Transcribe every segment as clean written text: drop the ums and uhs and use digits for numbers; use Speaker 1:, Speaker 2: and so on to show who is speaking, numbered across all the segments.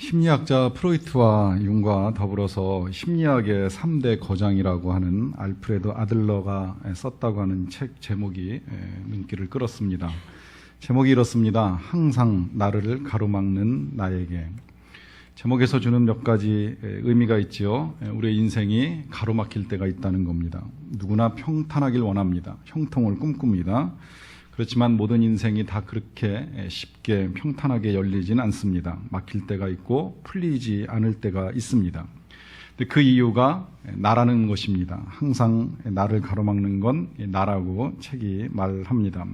Speaker 1: 심리학자 프로이트와 융과 더불어서 심리학의 3대 거장이라고 하는 알프레드 아들러가 썼다고 하는 책 제목이 눈길을 끌었습니다. 제목이 이렇습니다. 항상 나를 가로막는 나에게. 제목에서 주는 몇 가지 의미가 있지요. 우리의 인생이 가로막힐 때가 있다는 겁니다. 누구나 평탄하길 원합니다. 형통을 꿈꿉니다. 그렇지만 모든 인생이 다 그렇게 쉽게 평탄하게 열리진 않습니다. 막힐 때가 있고 풀리지 않을 때가 있습니다. 근데 그 이유가 나라는 것입니다. 항상 나를 가로막는 건 나라고 책이 말합니다.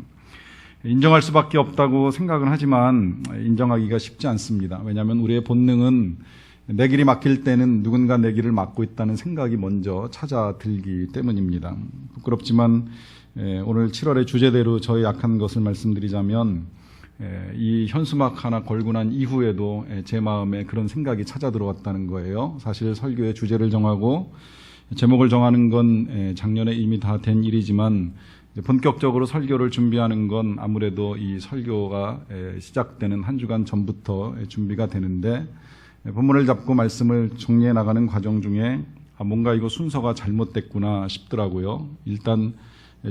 Speaker 1: 인정할 수밖에 없다고 생각은 하지만 인정하기가 쉽지 않습니다. 왜냐하면 우리의 본능은 내 길이 막힐 때는 누군가 내 길을 막고 있다는 생각이 먼저 찾아들기 때문입니다. 부끄럽지만 오늘 7월의 주제대로 저의 약한 것을 말씀드리자면 이 현수막 하나 걸고 난 이후에도 제 마음에 그런 생각이 찾아 들어왔다는 거예요. 사실 설교의 주제를 정하고 제목을 정하는 건 작년에 이미 다 된 일이지만 본격적으로 설교를 준비하는 건 아무래도 이 설교가 시작되는 한 주간 전부터 준비가 되는데 본문을 잡고 말씀을 정리해 나가는 과정 중에 뭔가 이거 순서가 잘못됐구나 싶더라고요. 일단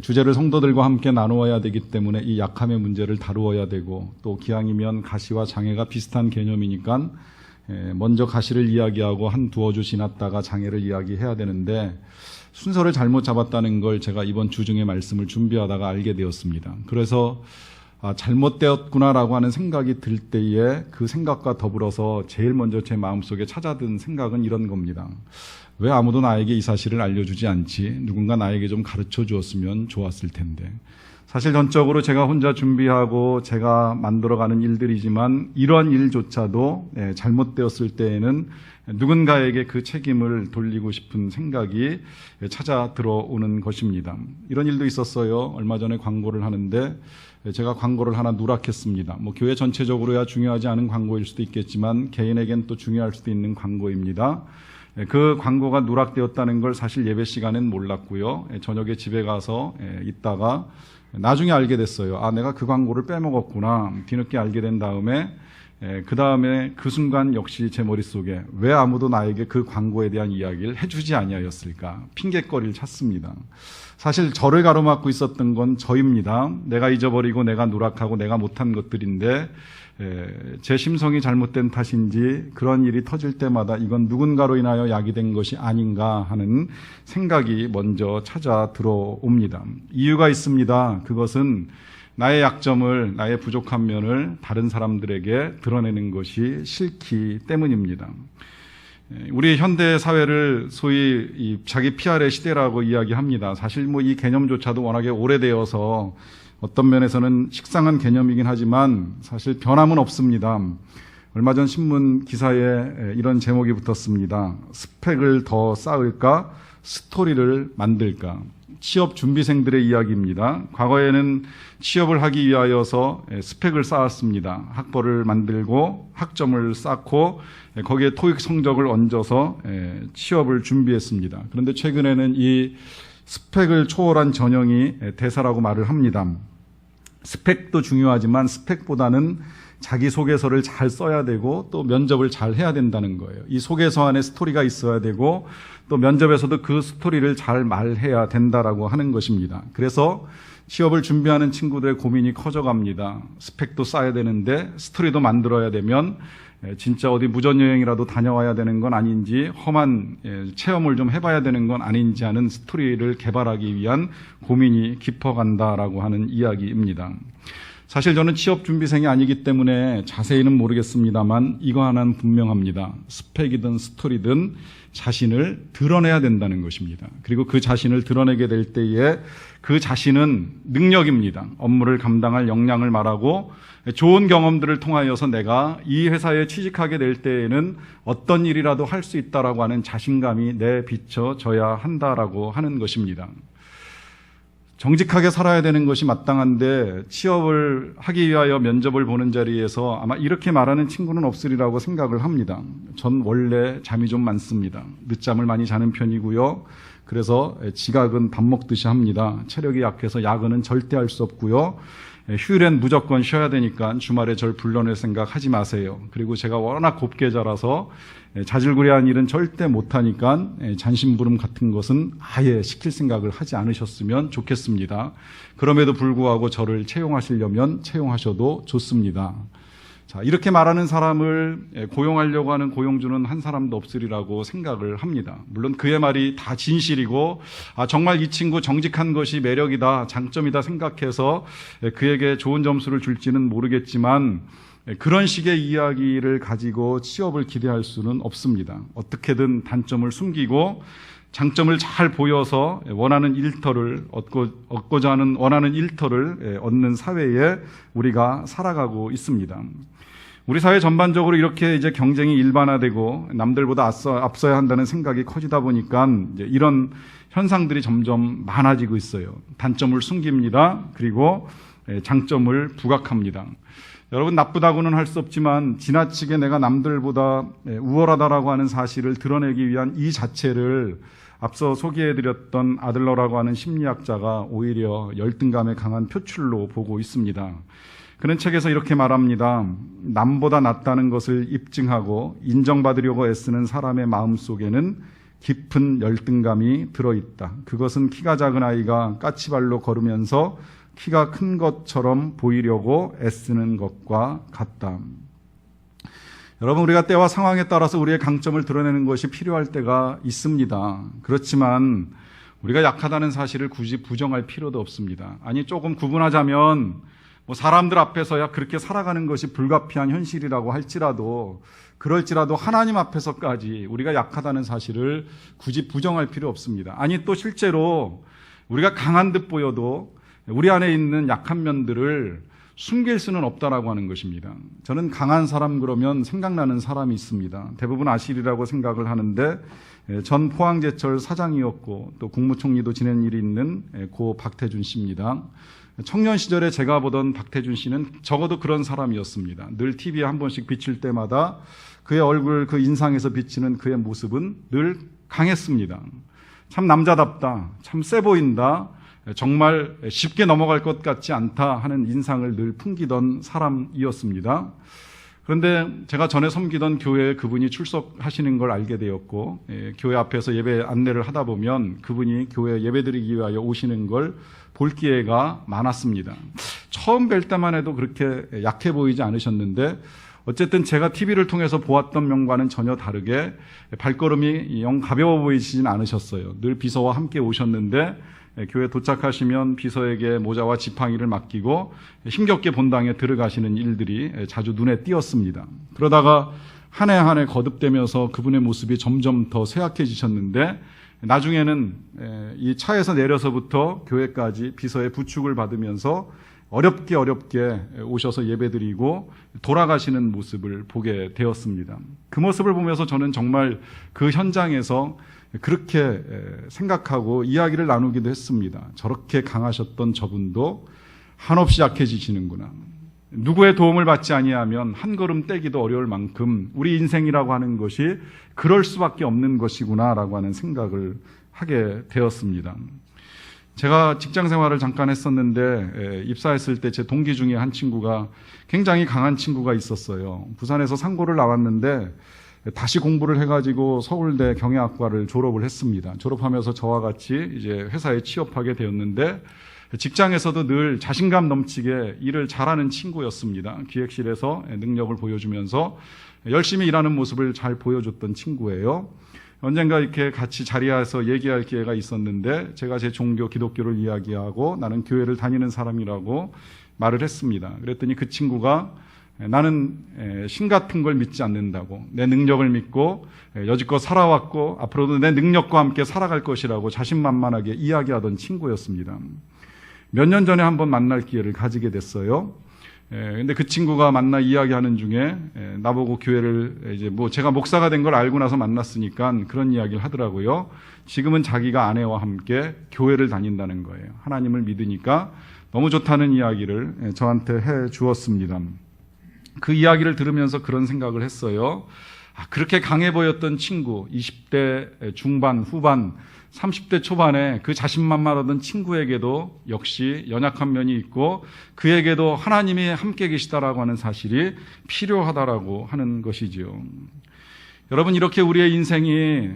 Speaker 1: 주제를 성도들과 함께 나누어야 되기 때문에 이 약함의 문제를 다루어야 되고 또 기왕이면 가시와 장애가 비슷한 개념이니까 먼저 가시를 이야기하고 한 두어 주 지났다가 장애를 이야기해야 되는데 순서를 잘못 잡았다는 걸 제가 이번 주중에 말씀을 준비하다가 알게 되었습니다. 그래서 잘못되었구나라고 하는 생각이 들 때에 그 생각과 더불어서 제일 먼저 제 마음속에 찾아든 생각은 이런 겁니다. 왜 아무도 나에게 이 사실을 알려주지 않지? 누군가 나에게 좀 가르쳐 주었으면 좋았을 텐데. 사실 전적으로 제가 혼자 준비하고 제가 만들어가는 일들이지만 이런 일조차도 잘못되었을 때에는 누군가에게 그 책임을 돌리고 싶은 생각이 찾아 들어오는 것입니다. 이런 일도 있었어요. 얼마 전에 광고를 하는데 제가 광고를 하나 누락했습니다. 교회 전체적으로야 중요하지 않은 광고일 수도 있겠지만 개인에겐 또 중요할 수도 있는 광고입니다. 그 광고가 누락되었다는 걸 사실 예배 시간엔 몰랐고요. 저녁에 집에 가서 있다가 나중에 알게 됐어요. 내가 그 광고를 빼먹었구나. 뒤늦게 알게 된 다음에 그 다음에 그 순간 역시 제 머릿속에 왜 아무도 나에게 그 광고에 대한 이야기를 해주지 아니하였을까? 핑계거리를 찾습니다. 사실 저를 가로막고 있었던 건 저입니다. 내가 잊어버리고 내가 누락하고 내가 못한 것들인데 제 심성이 잘못된 탓인지 그런 일이 터질 때마다 이건 누군가로 인하여 야기된 것이 아닌가 하는 생각이 먼저 찾아 들어옵니다. 이유가 있습니다. 그것은 나의 약점을, 나의 부족한 면을 다른 사람들에게 드러내는 것이 싫기 때문입니다. 우리 현대 사회를 소위 이 자기 PR의 시대라고 이야기합니다. 사실 이 개념조차도 워낙에 오래되어서 어떤 면에서는 식상한 개념이긴 하지만 사실 변함은 없습니다. 얼마 전 신문 기사에 이런 제목이 붙었습니다. 스펙을 더 쌓을까? 스토리를 만들까? 취업 준비생들의 이야기입니다. 과거에는 취업을 하기 위하여서 스펙을 쌓았습니다. 학벌을 만들고 학점을 쌓고 거기에 토익 성적을 얹어서 취업을 준비했습니다. 그런데 최근에는 이 스펙을 초월한 전형이 대사라고 말을 합니다. 스펙도 중요하지만 스펙보다는 자기소개서를 잘 써야 되고 또 면접을 잘 해야 된다는 거예요. 이 소개서 안에 스토리가 있어야 되고 또 면접에서도 그 스토리를 잘 말해야 된다라고 하는 것입니다. 그래서 취업을 준비하는 친구들의 고민이 커져갑니다. 스펙도 쌓아야 되는데 스토리도 만들어야 되면 진짜 어디 무전여행이라도 다녀와야 되는 건 아닌지 험한 체험을 좀 해봐야 되는 건 아닌지 하는 스토리를 개발하기 위한 고민이 깊어간다라고 하는 이야기입니다. 사실 저는 취업준비생이 아니기 때문에 자세히는 모르겠습니다만 이거 하나는 분명합니다. 스펙이든 스토리든 자신을 드러내야 된다는 것입니다. 그리고 그 자신을 드러내게 될 때에 그 자신은 능력입니다. 업무를 감당할 역량을 말하고 좋은 경험들을 통하여서 내가 이 회사에 취직하게 될 때에는 어떤 일이라도 할 수 있다라고 하는 자신감이 내비쳐져야 한다라고 하는 것입니다. 정직하게 살아야 되는 것이 마땅한데 취업을 하기 위하여 면접을 보는 자리에서 아마 이렇게 말하는 친구는 없으리라고 생각을 합니다. 전 원래 잠이 좀 많습니다. 늦잠을 많이 자는 편이고요. 그래서 지각은 밥 먹듯이 합니다. 체력이 약해서 야근은 절대 할 수 없고요. 휴일엔 무조건 쉬어야 되니까 주말에 절 불러낼 생각 하지 마세요. 그리고 제가 워낙 곱게 자라서 자질구레한 일은 절대 못하니까 잔심부름 같은 것은 아예 시킬 생각을 하지 않으셨으면 좋겠습니다. 그럼에도 불구하고 저를 채용하시려면 채용하셔도 좋습니다. 자, 이렇게 말하는 사람을 고용하려고 하는 고용주는 한 사람도 없으리라고 생각을 합니다. 물론 그의 말이 다 진실이고 정말 이 친구 정직한 것이 매력이다, 장점이다 생각해서 그에게 좋은 점수를 줄지는 모르겠지만 그런 식의 이야기를 가지고 취업을 기대할 수는 없습니다. 어떻게든 단점을 숨기고 장점을 잘 보여서 원하는 일터를 얻고자 하는 원하는 일터를 얻는 사회에 우리가 살아가고 있습니다. 우리 사회 전반적으로 이렇게 이제 경쟁이 일반화되고 남들보다 앞서야 한다는 생각이 커지다 보니까 이제 이런 현상들이 점점 많아지고 있어요. 단점을 숨깁니다. 그리고 장점을 부각합니다. 여러분, 나쁘다고는 할 수 없지만 지나치게 내가 남들보다 우월하다라고 하는 사실을 드러내기 위한 이 자체를 앞서 소개해드렸던 아들러라고 하는 심리학자가 오히려 열등감에 강한 표출로 보고 있습니다. 그는 책에서 이렇게 말합니다. 남보다 낫다는 것을 입증하고 인정받으려고 애쓰는 사람의 마음속에는 깊은 열등감이 들어있다. 그것은 키가 작은 아이가 까치발로 걸으면서 키가 큰 것처럼 보이려고 애쓰는 것과 같다. 여러분, 우리가 때와 상황에 따라서 우리의 강점을 드러내는 것이 필요할 때가 있습니다. 그렇지만 우리가 약하다는 사실을 굳이 부정할 필요도 없습니다. 아니, 조금 구분하자면 사람들 앞에서야 그렇게 살아가는 것이 불가피한 현실이라고 할지라도 그럴지라도 하나님 앞에서까지 우리가 약하다는 사실을 굳이 부정할 필요 없습니다. 아니, 또 실제로 우리가 강한 듯 보여도 우리 안에 있는 약한 면들을 숨길 수는 없다라고 하는 것입니다. 저는 강한 사람 그러면 생각나는 사람이 있습니다. 대부분 아시리라고 생각을 하는데 전 포항제철 사장이었고 또 국무총리도 지낸 일이 있는 고 박태준 씨입니다. 청년 시절에 제가 보던 박태준 씨는 적어도 그런 사람이었습니다. 늘 TV에 한 번씩 비칠 때마다 그의 얼굴, 그 인상에서 비치는 그의 모습은 늘 강했습니다. 참 남자답다, 참 세 보인다, 정말 쉽게 넘어갈 것 같지 않다 하는 인상을 늘 풍기던 사람이었습니다. 그런데 제가 전에 섬기던 교회에 그분이 출석하시는 걸 알게 되었고 교회 앞에서 예배 안내를 하다 보면 그분이 교회 예배드리기 위하여 오시는 걸 볼 기회가 많았습니다. 처음 뵐 때만 해도 그렇게 약해 보이지 않으셨는데 어쨌든 제가 TV를 통해서 보았던 면과는 전혀 다르게 발걸음이 영 가벼워 보이시진 않으셨어요. 늘 비서와 함께 오셨는데 교회 도착하시면 비서에게 모자와 지팡이를 맡기고 힘겹게 본당에 들어가시는 일들이 자주 눈에 띄었습니다. 그러다가 한 해 한 해 거듭되면서 그분의 모습이 점점 더 쇠약해지셨는데 나중에는 이 차에서 내려서부터 교회까지 비서의 부축을 받으면서 어렵게 오셔서 예배드리고 돌아가시는 모습을 보게 되었습니다. 그 모습을 보면서 저는 정말 그 현장에서 그렇게 생각하고 이야기를 나누기도 했습니다. 저렇게 강하셨던 저분도 한없이 약해지시는구나. 누구의 도움을 받지 아니하면 한 걸음 떼기도 어려울 만큼 우리 인생이라고 하는 것이 그럴 수밖에 없는 것이구나라고 하는 생각을 하게 되었습니다. 제가 직장 생활을 잠깐 했었는데 입사했을 때 제 동기 중에 한 친구가 굉장히 강한 친구가 있었어요. 부산에서 상고를 나왔는데 다시 공부를 해가지고 서울대 경영학과를 졸업을 했습니다. 졸업하면서 저와 같이 이제 회사에 취업하게 되었는데 직장에서도 늘 자신감 넘치게 일을 잘하는 친구였습니다. 기획실에서 능력을 보여주면서 열심히 일하는 모습을 잘 보여줬던 친구예요. 언젠가 이렇게 같이 자리에서 얘기할 기회가 있었는데 제가 제 종교 기독교를 이야기하고 나는 교회를 다니는 사람이라고 말을 했습니다. 그랬더니 그 친구가 나는 신 같은 걸 믿지 않는다고, 내 능력을 믿고 여지껏 살아왔고 앞으로도 내 능력과 함께 살아갈 것이라고 자신만만하게 이야기하던 친구였습니다. 몇 년 전에 한번 만날 기회를 가지게 됐어요. 근데 그 친구가 만나 이야기하는 중에 나보고 교회를 이제 제가 목사가 된 걸 알고 나서 만났으니까 그런 이야기를 하더라고요. 지금은 자기가 아내와 함께 교회를 다닌다는 거예요. 하나님을 믿으니까 너무 좋다는 이야기를 저한테 해 주었습니다. 그 이야기를 들으면서 그런 생각을 했어요. 그렇게 강해 보였던 친구, 20대 중반, 후반, 30대 초반에 그 자신만만하던 친구에게도 역시 연약한 면이 있고 그에게도 하나님이 함께 계시다라고 하는 사실이 필요하다라고 하는 것이지요. 여러분, 이렇게 우리의 인생이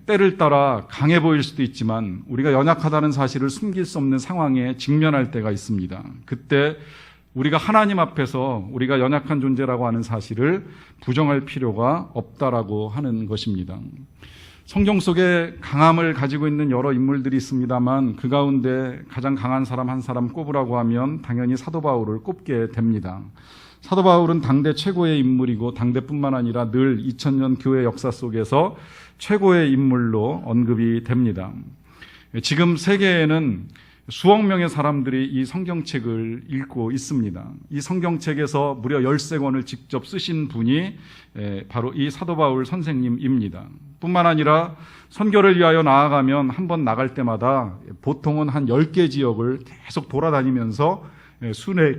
Speaker 1: 때를 따라 강해 보일 수도 있지만 우리가 연약하다는 사실을 숨길 수 없는 상황에 직면할 때가 있습니다. 그때 우리가 하나님 앞에서 우리가 연약한 존재라고 하는 사실을 부정할 필요가 없다라고 하는 것입니다. 성경 속에 강함을 가지고 있는 여러 인물들이 있습니다만 그 가운데 가장 강한 사람 한 사람 꼽으라고 하면 당연히 사도 바울을 꼽게 됩니다. 사도 바울은 당대 최고의 인물이고 당대뿐만 아니라 늘 2000년 교회 역사 속에서 최고의 인물로 언급이 됩니다. 지금 세계에는 수억 명의 사람들이 이 성경책을 읽고 있습니다. 이 성경책에서 무려 13권을 직접 쓰신 분이 바로 이 사도 바울 선생님입니다. 뿐만 아니라 선교를 위하여 나아가면 한 번 나갈 때마다 보통은 한 10개 지역을 계속 돌아다니면서 순회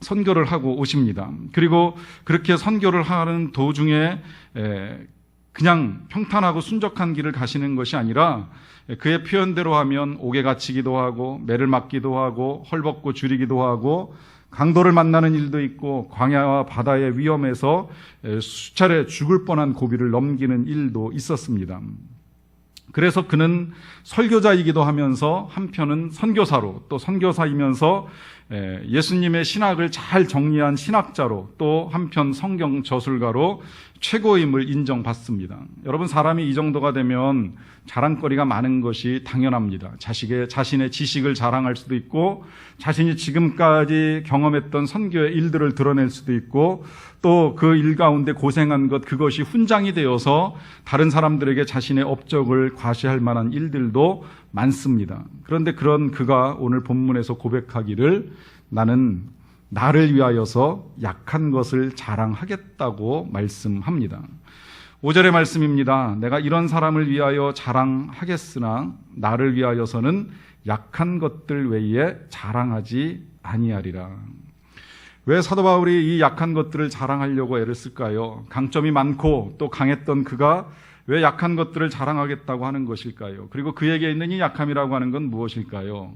Speaker 1: 선교를 하고 오십니다. 그리고 그렇게 선교를 하는 도중에 그냥 평탄하고 순적한 길을 가시는 것이 아니라 그의 표현대로 하면 옥에 갇히기도 하고 매를 맞기도 하고 헐벗고 줄이기도 하고 강도를 만나는 일도 있고 광야와 바다의 위험에서 수차례 죽을 뻔한 고비를 넘기는 일도 있었습니다. 그래서 그는 설교자이기도 하면서 한편은 선교사로 또 선교사이면서 예수님의 신학을 잘 정리한 신학자로 또 한편 성경 저술가로 최고임을 인정받습니다. 여러분, 사람이 이 정도가 되면 자랑거리가 많은 것이 당연합니다. 자신의 지식을 자랑할 수도 있고 자신이 지금까지 경험했던 선교의 일들을 드러낼 수도 있고 또 그 일 가운데 고생한 것, 그것이 훈장이 되어서 다른 사람들에게 자신의 업적을 과시할 만한 일들도 많습니다. 그런데 그런 그가 오늘 본문에서 고백하기를 나는 나를 위하여서 약한 것을 자랑하겠다고 말씀합니다. 5절의 말씀입니다. 내가 이런 사람을 위하여 자랑하겠으나 나를 위하여서는 약한 것들 외에 자랑하지 아니하리라. 왜 사도 바울이 이 약한 것들을 자랑하려고 애를 쓸까요? 강점이 많고 또 강했던 그가 왜 약한 것들을 자랑하겠다고 하는 것일까요? 그리고 그에게 있는 이 약함이라고 하는 건 무엇일까요?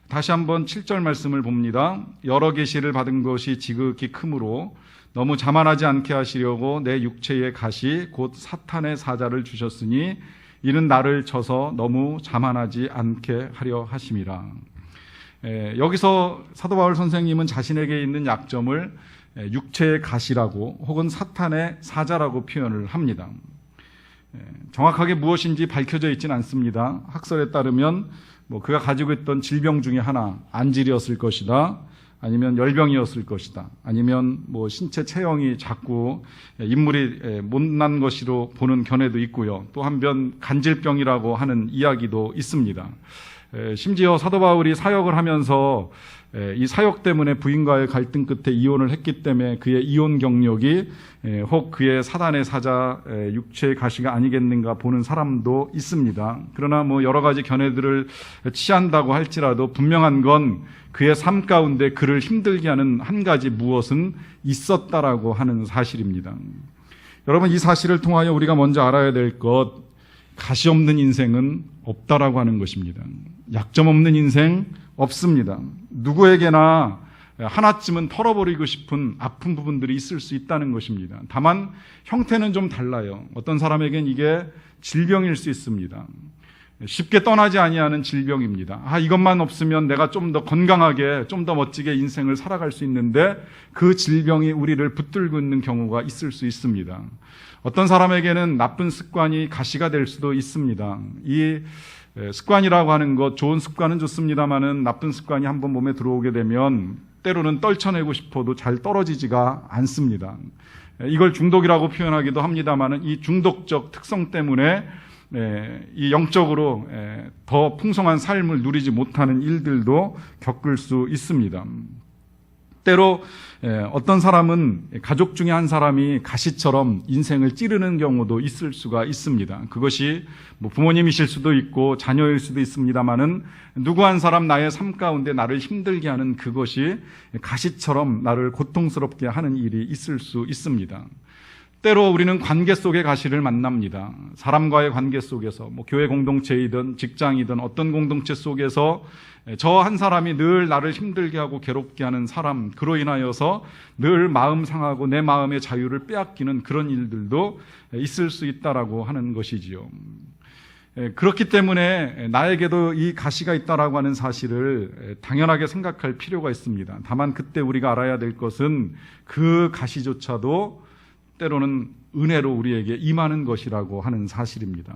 Speaker 1: 다시 한번 7절 말씀을 봅니다. 여러 계시를 받은 것이 지극히 크므로 너무 자만하지 않게 하시려고 내 육체의 가시 곧 사탄의 사자를 주셨으니 이는 나를 쳐서 너무 자만하지 않게 하려 하심이라. 여기서 사도 바울 선생님은 자신에게 있는 약점을 육체의 가시라고 혹은 사탄의 사자라고 표현을 합니다. 정확하게 무엇인지 밝혀져 있지는 않습니다. 학설에 따르면 그가 가지고 있던 질병 중에 하나, 안질이었을 것이다. 아니면 열병이었을 것이다. 아니면 신체 체형이 작고 인물이 못난 것으로 보는 견해도 있고요. 또 한편 간질병이라고 하는 이야기도 있습니다. 심지어 사도 바울이 사역을 하면서 이 사역 때문에 부인과의 갈등 끝에 이혼을 했기 때문에 그의 이혼 경력이 혹 그의 사단의 사자 육체의 가시가 아니겠는가 보는 사람도 있습니다. 그러나 여러 가지 견해들을 취한다고 할지라도 분명한 건 그의 삶 가운데 그를 힘들게 하는 한 가지 무엇은 있었다라고 하는 사실입니다. 여러분, 이 사실을 통하여 우리가 먼저 알아야 될 것, 가시 없는 인생은 없다라고 하는 것입니다. 약점 없는 인생 없습니다. 누구에게나 하나쯤은 털어버리고 싶은 아픈 부분들이 있을 수 있다는 것입니다. 다만 형태는 좀 달라요. 어떤 사람에겐 이게 질병일 수 있습니다. 쉽게 떠나지 아니하는 질병입니다. 이것만 없으면 내가 좀 더 건강하게, 좀 더 멋지게 인생을 살아갈 수 있는데 그 질병이 우리를 붙들고 있는 경우가 있을 수 있습니다. 어떤 사람에게는 나쁜 습관이 가시가 될 수도 있습니다. 이 습관이라고 하는 것, 좋은 습관은 좋습니다만은 나쁜 습관이 한번 몸에 들어오게 되면 때로는 떨쳐내고 싶어도 잘 떨어지지가 않습니다. 이걸 중독이라고 표현하기도 합니다만은 이 중독적 특성 때문에 이 영적으로 더 풍성한 삶을 누리지 못하는 일들도 겪을 수 있습니다. 때로 어떤 사람은 가족 중에 한 사람이 가시처럼 인생을 찌르는 경우도 있을 수가 있습니다. 그것이 부모님이실 수도 있고 자녀일 수도 있습니다만은 누구 한 사람 나의 삶 가운데 나를 힘들게 하는 그것이 가시처럼 나를 고통스럽게 하는 일이 있을 수 있습니다. 때로 우리는 관계 속의 가시를 만납니다. 사람과의 관계 속에서 교회 공동체이든 직장이든 어떤 공동체 속에서 저 한 사람이 늘 나를 힘들게 하고 괴롭게 하는 사람, 그로 인하여서 늘 마음 상하고 내 마음의 자유를 빼앗기는 그런 일들도 있을 수 있다라고 하는 것이지요. 그렇기 때문에 나에게도 이 가시가 있다라고 하는 사실을 당연하게 생각할 필요가 있습니다. 다만 그때 우리가 알아야 될 것은 그 가시조차도 때로는 은혜로 우리에게 임하는 것이라고 하는 사실입니다.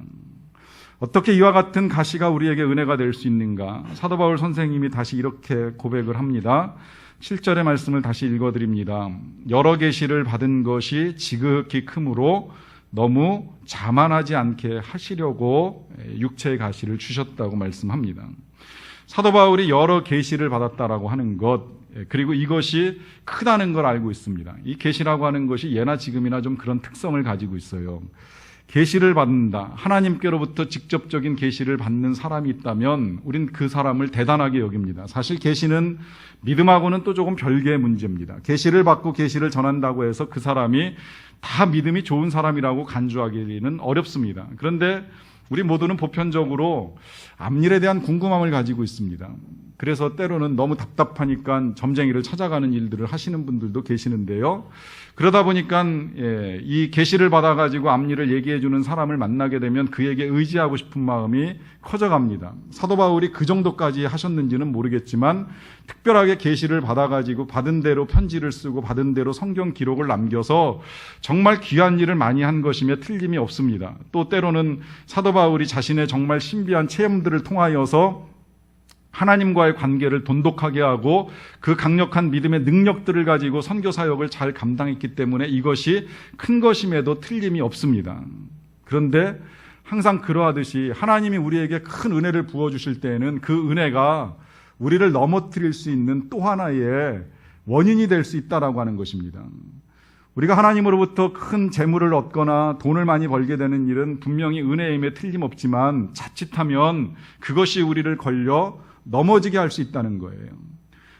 Speaker 1: 어떻게 이와 같은 가시가 우리에게 은혜가 될 수 있는가? 사도 바울 선생님이 다시 이렇게 고백을 합니다. 7절의 말씀을 다시 읽어드립니다. 여러 계시를 받은 것이 지극히 크므로 너무 자만하지 않게 하시려고 육체의 가시를 주셨다고 말씀합니다. 사도 바울이 여러 계시를 받았다라고 하는 것, 그리고 이것이 크다는 걸 알고 있습니다. 이 계시라고 하는 것이 예나 지금이나 좀 그런 특성을 가지고 있어요. 계시를 받는다. 하나님께로부터 직접적인 계시를 받는 사람이 있다면 우린 그 사람을 대단하게 여깁니다. 사실 계시는 믿음하고는 또 조금 별개의 문제입니다. 계시를 받고 계시를 전한다고 해서 그 사람이 다 믿음이 좋은 사람이라고 간주하기는 어렵습니다. 그런데 우리 모두는 보편적으로 앞일에 대한 궁금함을 가지고 있습니다. 그래서 때로는 너무 답답하니까 점쟁이를 찾아가는 일들을 하시는 분들도 계시는데요. 그러다 보니까 이 계시를 받아가지고 앞일을 얘기해 주는 사람을 만나게 되면 그에게 의지하고 싶은 마음이 커져갑니다. 사도 바울이 그 정도까지 하셨는지는 모르겠지만 특별하게 계시를 받아가지고 받은 대로 편지를 쓰고 받은 대로 성경 기록을 남겨서 정말 귀한 일을 많이 한 것이며 틀림이 없습니다. 또 때로는 사도 바울이 자신의 정말 신비한 체험들을 통하여서 하나님과의 관계를 돈독하게 하고 그 강력한 믿음의 능력들을 가지고 선교 사역을 잘 감당했기 때문에 이것이 큰 것임에도 틀림이 없습니다. 그런데 항상 그러하듯이 하나님이 우리에게 큰 은혜를 부어주실 때에는 그 은혜가 우리를 넘어뜨릴 수 있는 또 하나의 원인이 될 수 있다라고 하는 것입니다. 우리가 하나님으로부터 큰 재물을 얻거나 돈을 많이 벌게 되는 일은 분명히 은혜임에 틀림없지만 자칫하면 그것이 우리를 걸려 넘어지게 할 수 있다는 거예요.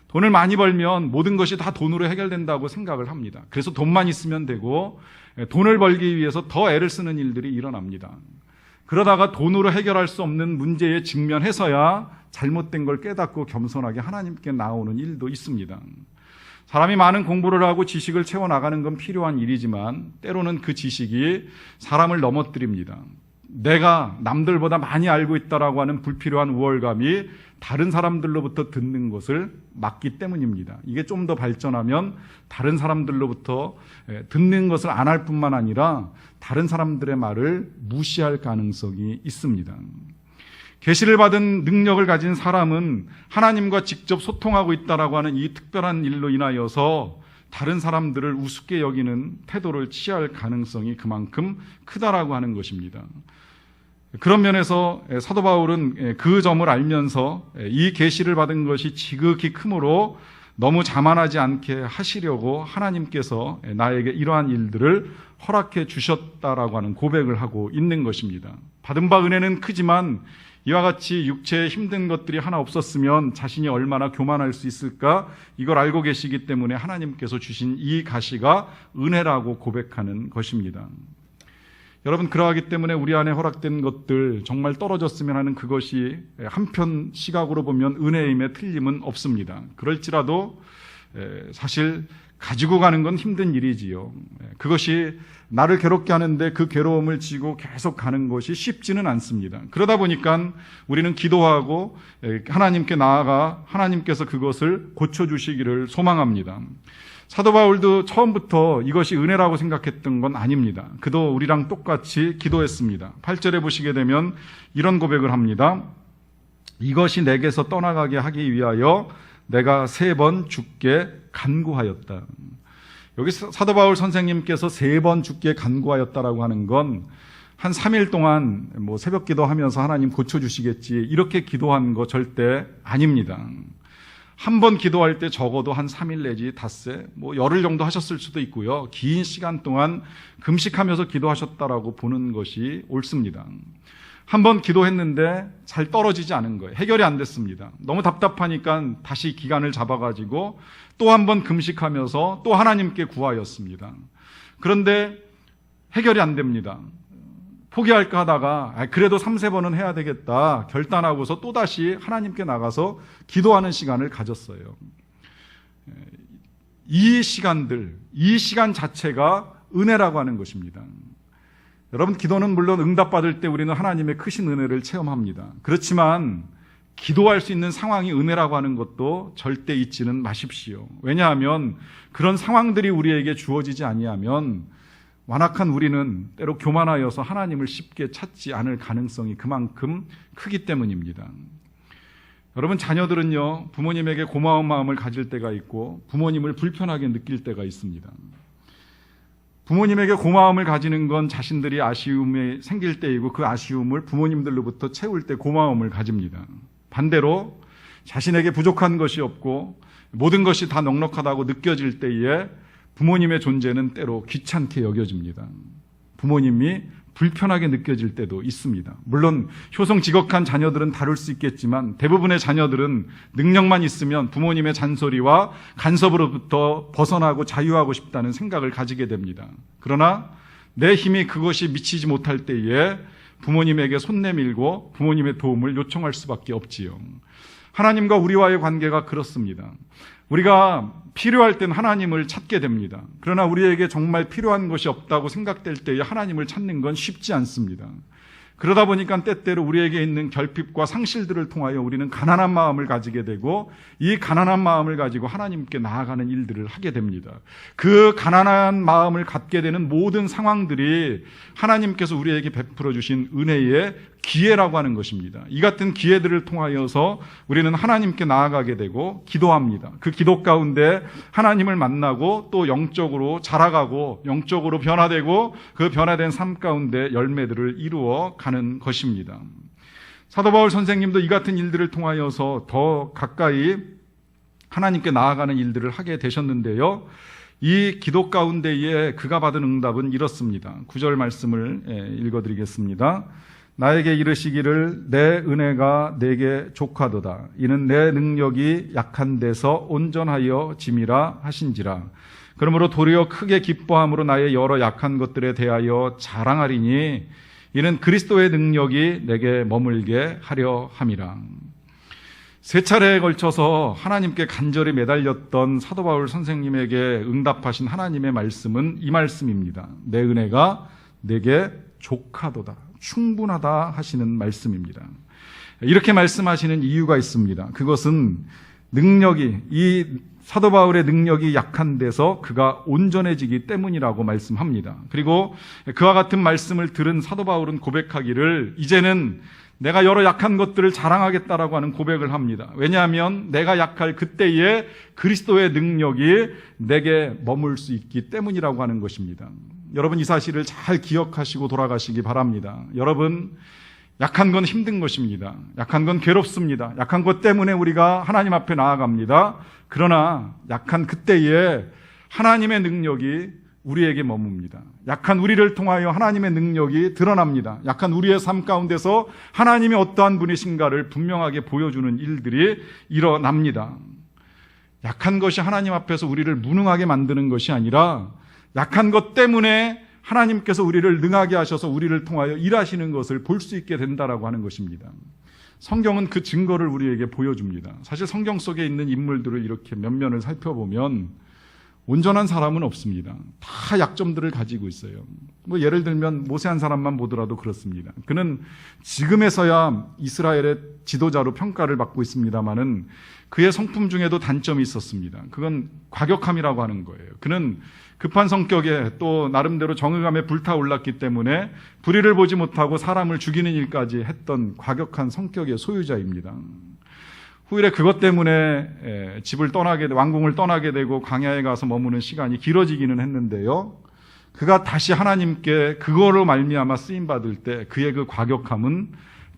Speaker 1: 돈을 많이 벌면 모든 것이 다 돈으로 해결된다고 생각을 합니다. 그래서 돈만 있으면 되고 돈을 벌기 위해서 더 애를 쓰는 일들이 일어납니다. 그러다가 돈으로 해결할 수 없는 문제에 직면해서야 잘못된 걸 깨닫고 겸손하게 하나님께 나오는 일도 있습니다. 사람이 많은 공부를 하고 지식을 채워나가는 건 필요한 일이지만 때로는 그 지식이 사람을 넘어뜨립니다. 내가 남들보다 많이 알고 있다라고 하는 불필요한 우월감이 다른 사람들로부터 듣는 것을 막기 때문입니다. 이게 좀 더 발전하면 다른 사람들로부터 듣는 것을 안 할 뿐만 아니라 다른 사람들의 말을 무시할 가능성이 있습니다. 계시를 받은 능력을 가진 사람은 하나님과 직접 소통하고 있다라고 하는 이 특별한 일로 인하여서 다른 사람들을 우습게 여기는 태도를 취할 가능성이 그만큼 크다라고 하는 것입니다. 그런 면에서 사도 바울은 그 점을 알면서 이 계시를 받은 것이 지극히 크므로 너무 자만하지 않게 하시려고 하나님께서 나에게 이러한 일들을 허락해 주셨다라고 하는 고백을 하고 있는 것입니다. 받은 바 은혜는 크지만 이와 같이 육체에 힘든 것들이 하나 없었으면 자신이 얼마나 교만할 수 있을까, 이걸 알고 계시기 때문에 하나님께서 주신 이 가시가 은혜라고 고백하는 것입니다. 여러분, 그러하기 때문에 우리 안에 허락된 것들 정말 떨어졌으면 하는 그것이 한편 시각으로 보면 은혜임에 틀림은 없습니다. 그럴지라도 사실 가지고 가는 건 힘든 일이지요. 그것이 나를 괴롭게 하는데 그 괴로움을 지고 계속 가는 것이 쉽지는 않습니다. 그러다 보니까 우리는 기도하고 하나님께 나아가 하나님께서 그것을 고쳐주시기를 소망합니다. 사도 바울도 처음부터 이것이 은혜라고 생각했던 건 아닙니다. 그도 우리랑 똑같이 기도했습니다. 8절에 보시게 되면 이런 고백을 합니다. 이것이 내게서 떠나가게 하기 위하여 내가 3번 주께 간구하였다. 여기 사도 바울 선생님께서 3번 주께 간구하였다라고 하는 건 한 3일 동안 새벽 기도하면서 하나님 고쳐주시겠지 이렇게 기도한 거 절대 아닙니다. 한 번 기도할 때 적어도 한 3일 내지 닷새, 열흘 정도 하셨을 수도 있고요. 긴 시간 동안 금식하면서 기도하셨다라고 보는 것이 옳습니다. 한 번 기도했는데 잘 떨어지지 않은 거예요. 해결이 안 됐습니다. 너무 답답하니까 다시 기간을 잡아가지고 또 한 번 금식하면서 또 하나님께 구하였습니다. 그런데 해결이 안 됩니다. 포기할까 하다가 그래도 3-4번은 해야 되겠다 결단하고서 또다시 하나님께 나가서 기도하는 시간을 가졌어요. 이 시간 자체가 은혜라고 하는 것입니다. 여러분, 기도는 물론 응답받을 때 우리는 하나님의 크신 은혜를 체험합니다. 그렇지만 기도할 수 있는 상황이 은혜라고 하는 것도 절대 잊지는 마십시오. 왜냐하면 그런 상황들이 우리에게 주어지지 아니하면 완악한 우리는 때로 교만하여서 하나님을 쉽게 찾지 않을 가능성이 그만큼 크기 때문입니다. 여러분, 자녀들은요, 부모님에게 고마운 마음을 가질 때가 있고 부모님을 불편하게 느낄 때가 있습니다. 부모님에게 고마움을 가지는 건 자신들이 아쉬움이 생길 때이고 그 아쉬움을 부모님들로부터 채울 때 고마움을 가집니다. 반대로 자신에게 부족한 것이 없고 모든 것이 다 넉넉하다고 느껴질 때에 부모님의 존재는 때로 귀찮게 여겨집니다. 부모님이 불편하게 느껴질 때도 있습니다. 물론 효성지겁한 자녀들은 다룰 수 있겠지만 대부분의 자녀들은 능력만 있으면 부모님의 잔소리와 간섭으로부터 벗어나고 자유하고 싶다는 생각을 가지게 됩니다. 그러나 내 힘이 그것이 미치지 못할 때에 부모님에게 손 내밀고 부모님의 도움을 요청할 수밖에 없지요. 하나님과 우리와의 관계가 그렇습니다. 우리가 필요할 땐 하나님을 찾게 됩니다. 그러나 우리에게 정말 필요한 것이 없다고 생각될 때에 하나님을 찾는 건 쉽지 않습니다. 그러다 보니까 때때로 우리에게 있는 결핍과 상실들을 통하여 우리는 가난한 마음을 가지게 되고 이 가난한 마음을 가지고 하나님께 나아가는 일들을 하게 됩니다. 그 가난한 마음을 갖게 되는 모든 상황들이 하나님께서 우리에게 베풀어 주신 은혜의 기회라고 하는 것입니다. 이 같은 기회들을 통하여서 우리는 하나님께 나아가게 되고 기도합니다. 그 기도 가운데 하나님을 만나고 또 영적으로 자라가고 영적으로 변화되고 그 변화된 삶 가운데 열매들을 이루어 가는 것입니다. 사도 바울 선생님도 이 같은 일들을 통하여서 더 가까이 하나님께 나아가는 일들을 하게 되셨는데요. 이 기도 가운데에 그가 받은 응답은 이렇습니다. 9절 말씀을 읽어드리겠습니다. 나에게 이르시기를 내 은혜가 내게 족하도다. 이는 내 능력이 약한 데서 온전하여 짐이라 하신지라. 그러므로 도리어 크게 기뻐함으로 나의 여러 약한 것들에 대하여 자랑하리니 이는 그리스도의 능력이 내게 머물게 하려 함이라. 세 차례에 걸쳐서 하나님께 간절히 매달렸던 사도 바울 선생님에게 응답하신 하나님의 말씀은 이 말씀입니다. 내 은혜가 내게 족하도다. 충분하다 하시는 말씀입니다. 이렇게 말씀하시는 이유가 있습니다. 그것은 이 사도 바울의 능력이 약한 데서 그가 온전해지기 때문이라고 말씀합니다. 그리고 그와 같은 말씀을 들은 사도 바울은 고백하기를 이제는 내가 여러 약한 것들을 자랑하겠다라고 하는 고백을 합니다. 왜냐하면 내가 약할 그때에 그리스도의 능력이 내게 머물 수 있기 때문이라고 하는 것입니다. 여러분, 이 사실을 잘 기억하시고 돌아가시기 바랍니다. 여러분, 약한 건 힘든 것입니다. 약한 건 괴롭습니다. 약한 것 때문에 우리가 하나님 앞에 나아갑니다. 그러나 약한 그때에 하나님의 능력이 우리에게 머뭅니다. 약한 우리를 통하여 하나님의 능력이 드러납니다. 약한 우리의 삶 가운데서 하나님이 어떠한 분이신가를 분명하게 보여주는 일들이 일어납니다. 약한 것이 하나님 앞에서 우리를 무능하게 만드는 것이 아니라 약한 것 때문에 하나님께서 우리를 능하게 하셔서 우리를 통하여 일하시는 것을 볼 수 있게 된다라고 하는 것입니다. 성경은 그 증거를 우리에게 보여줍니다. 사실 성경 속에 있는 인물들을 이렇게 면면을 살펴보면 온전한 사람은 없습니다. 다 약점들을 가지고 있어요. 예를 들면 모세 한 사람만 보더라도 그렇습니다. 그는 지금에서야 이스라엘의 지도자로 평가를 받고 있습니다마는 그의 성품 중에도 단점이 있었습니다. 그건 과격함이라고 하는 거예요. 그는 급한 성격에 또 나름대로 정의감에 불타올랐기 때문에 불의를 보지 못하고 사람을 죽이는 일까지 했던 과격한 성격의 소유자입니다. 후일에 그것 때문에 왕궁을 떠나게 되고 광야에 가서 머무는 시간이 길어지기는 했는데요. 그가 다시 하나님께 그거로 말미암아 쓰임받을 때 그의 그 과격함은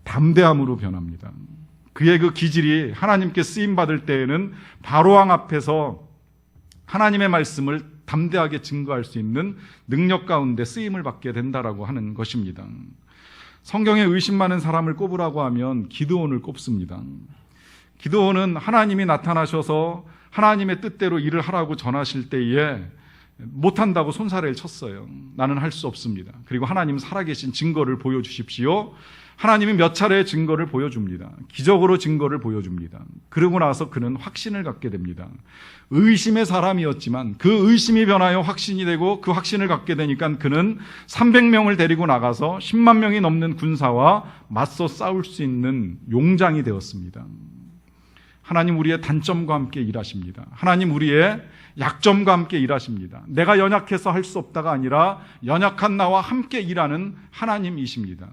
Speaker 1: 담대함으로 변합니다. 그의 그 기질이 하나님께 쓰임받을 때에는 바로왕 앞에서 하나님의 말씀을 담대하게 증거할 수 있는 능력 가운데 쓰임을 받게 된다라고 하는 것입니다. 성경에 의심 많은 사람을 꼽으라고 하면 기드온을 꼽습니다. 기드온은 하나님이 나타나셔서 하나님의 뜻대로 일을 하라고 전하실 때에 못한다고 손사래를 쳤어요. 나는 할 수 없습니다. 그리고 하나님 살아계신 증거를 보여주십시오. 하나님이 몇 차례의 증거를 보여줍니다. 기적으로 증거를 보여줍니다. 그러고 나서 그는 확신을 갖게 됩니다. 의심의 사람이었지만 그 의심이 변하여 확신이 되고 그 확신을 갖게 되니까 그는 300명을 데리고 나가서 10만 명이 넘는 군사와 맞서 싸울 수 있는 용장이 되었습니다. 하나님 우리의 단점과 함께 일하십니다. 하나님 우리의 약점과 함께 일하십니다. 내가 연약해서 할 수 없다가 아니라 연약한 나와 함께 일하는 하나님이십니다.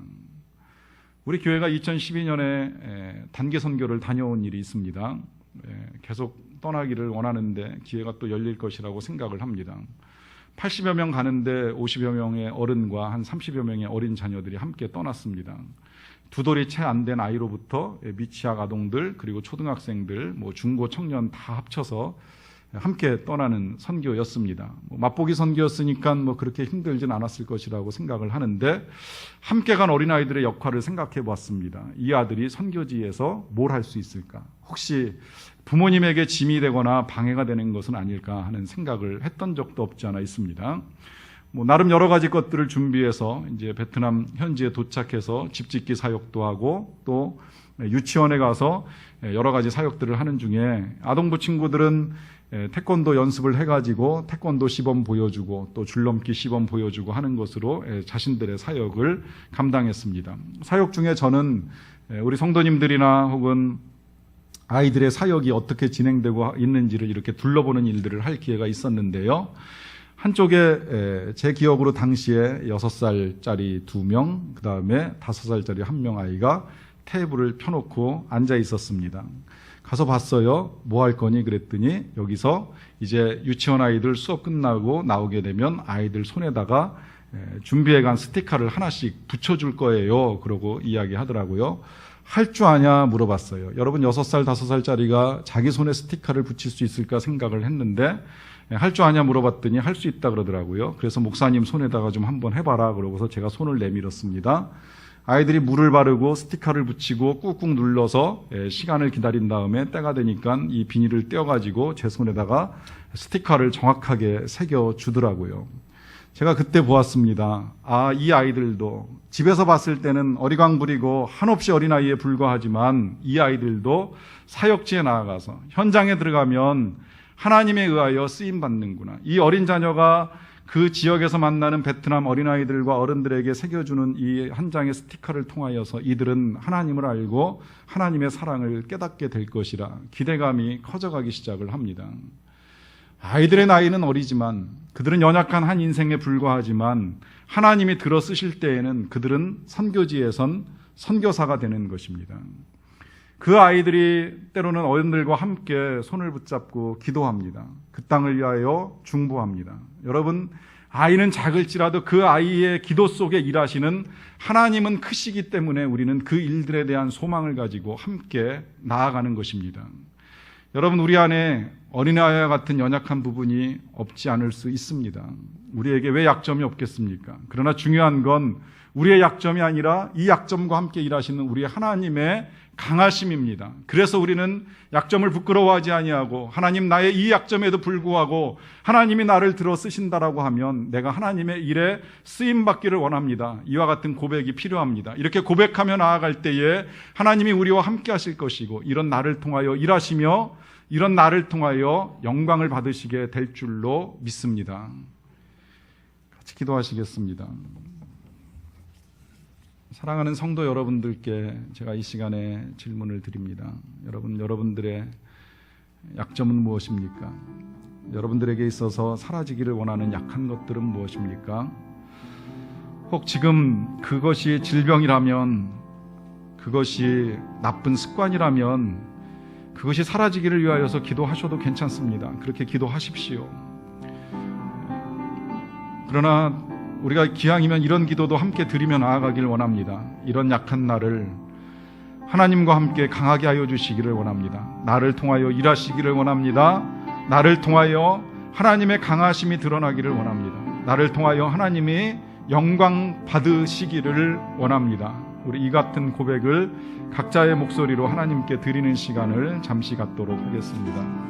Speaker 1: 우리 교회가 2012년에 단기 선교를 다녀온 일이 있습니다. 계속 떠나기를 원하는데 기회가 또 열릴 것이라고 생각을 합니다. 80여 명 가는데 50여 명의 어른과 한 30여 명의 어린 자녀들이 함께 떠났습니다. 두 돌이 채 안 된 아이로부터 미취학 아동들 그리고 초등학생들 중고 청년 다 합쳐서 함께 떠나는 선교였습니다. 맛보기 선교였으니까 그렇게 힘들진 않았을 것이라고 생각을 하는데 함께 간 어린아이들의 역할을 생각해 봤습니다. 이 아들이 선교지에서 뭘 할 수 있을까? 혹시 부모님에게 짐이 되거나 방해가 되는 것은 아닐까 하는 생각을 했던 적도 없지 않아 있습니다. 나름 여러 가지 것들을 준비해서 이제 베트남 현지에 도착해서 집짓기 사역도 하고 또 유치원에 가서 여러 가지 사역들을 하는 중에 아동부 친구들은 태권도 연습을 해가지고 태권도 시범 보여주고 또 줄넘기 시범 보여주고 하는 것으로 자신들의 사역을 감당했습니다. 사역 중에 저는 우리 성도님들이나 혹은 아이들의 사역이 어떻게 진행되고 있는지를 이렇게 둘러보는 일들을 할 기회가 있었는데요. 한쪽에 제 기억으로 당시에 6살짜리 2명, 그 다음에 5살짜리 1명 아이가 테이블을 펴놓고 앉아 있었습니다. 가서 봤어요. 뭐 할 거니? 그랬더니 여기서 이제 유치원 아이들 수업 끝나고 나오게 되면 아이들 손에다가 준비해간 스티커를 하나씩 붙여줄 거예요. 그러고 이야기하더라고요. 할 줄 아냐 물어봤어요. 여러분 6살, 5살짜리가 자기 손에 스티커를 붙일 수 있을까 생각을 했는데 할 줄 아냐 물어봤더니 할 수 있다 그러더라고요. 그래서 목사님 손에다가 좀 한번 해봐라 그러고서 제가 손을 내밀었습니다. 아이들이 물을 바르고 스티커를 붙이고 꾹꾹 눌러서 시간을 기다린 다음에 때가 되니까 이 비닐을 떼어가지고 제 손에다가 스티커를 정확하게 새겨주더라고요. 제가 그때 보았습니다. 이 아이들도 집에서 봤을 때는 어리광부리고 한없이 어린아이에 불과하지만 이 아이들도 사역지에 나아가서 현장에 들어가면 하나님에 의하여 쓰임받는구나. 이 어린 자녀가 그 지역에서 만나는 베트남 어린아이들과 어른들에게 새겨주는 이 한 장의 스티커를 통하여서 이들은 하나님을 알고 하나님의 사랑을 깨닫게 될 것이라 기대감이 커져가기 시작을 합니다. 아이들의 나이는 어리지만 그들은 연약한 한 인생에 불과하지만 하나님이 들어 쓰실 때에는 그들은 선교지에선 선교사가 되는 것입니다. 그 아이들이 때로는 어른들과 함께 손을 붙잡고 기도합니다. 그 땅을 위하여 중보합니다. 여러분, 아이는 작을지라도 그 아이의 기도 속에 일하시는 하나님은 크시기 때문에 우리는 그 일들에 대한 소망을 가지고 함께 나아가는 것입니다. 여러분, 우리 안에 어린아이와 같은 연약한 부분이 없지 않을 수 있습니다. 우리에게 왜 약점이 없겠습니까? 그러나 중요한 건 우리의 약점이 아니라 이 약점과 함께 일하시는 우리 하나님의 강하심입니다. 그래서 우리는 약점을 부끄러워하지 아니하고 하나님 나의 이 약점에도 불구하고 하나님이 나를 들어 쓰신다라고 하면 내가 하나님의 일에 쓰임받기를 원합니다. 이와 같은 고백이 필요합니다. 이렇게 고백하며 나아갈 때에 하나님이 우리와 함께 하실 것이고 이런 나를 통하여 일하시며 이런 나를 통하여 영광을 받으시게 될 줄로 믿습니다. 같이 기도하시겠습니다. 사랑하는 성도 여러분들께 제가 이 시간에 질문을 드립니다. 여러분들의 약점은 무엇입니까? 여러분들에게 있어서 사라지기를 원하는 약한 것들은 무엇입니까? 혹 지금 그것이 질병이라면, 그것이 나쁜 습관이라면 그것이 사라지기를 위하여서 기도하셔도 괜찮습니다. 그렇게 기도하십시오. 그러나 우리가 기왕이면 이런 기도도 함께 드리며 나아가기를 원합니다. 이런 약한 나를 하나님과 함께 강하게 하여 주시기를 원합니다. 나를 통하여 일하시기를 원합니다. 나를 통하여 하나님의 강하심이 드러나기를 원합니다. 나를 통하여 하나님이 영광 받으시기를 원합니다. 우리 이 같은 고백을 각자의 목소리로 하나님께 드리는 시간을 잠시 갖도록 하겠습니다.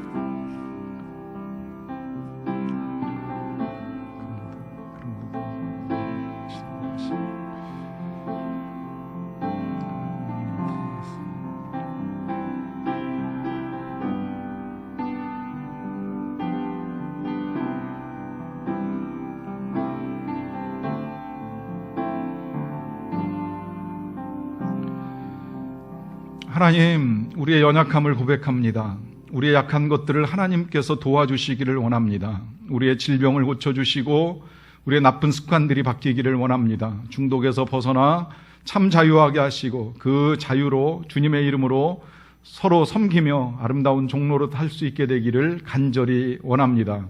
Speaker 1: 하나님, 우리의 연약함을 고백합니다. 우리의 약한 것들을 하나님께서 도와주시기를 원합니다. 우리의 질병을 고쳐주시고 우리의 나쁜 습관들이 바뀌기를 원합니다. 중독에서 벗어나 참 자유하게 하시고 그 자유로 주님의 이름으로 서로 섬기며 아름다운 종로로 할 수 있게 되기를 간절히 원합니다.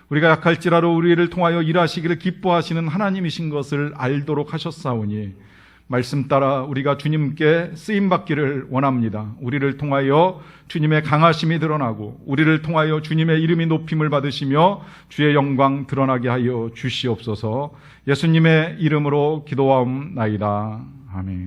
Speaker 1: 우리가 약할지라도 우리를 통하여 일하시기를 기뻐하시는 하나님이신 것을 알도록 하셨사오니 말씀 따라 우리가 주님께 쓰임받기를 원합니다. 우리를 통하여 주님의 강하심이 드러나고 우리를 통하여 주님의 이름이 높임을 받으시며 주의 영광 드러나게 하여 주시옵소서. 예수님의 이름으로 기도하옵나이다. 아멘.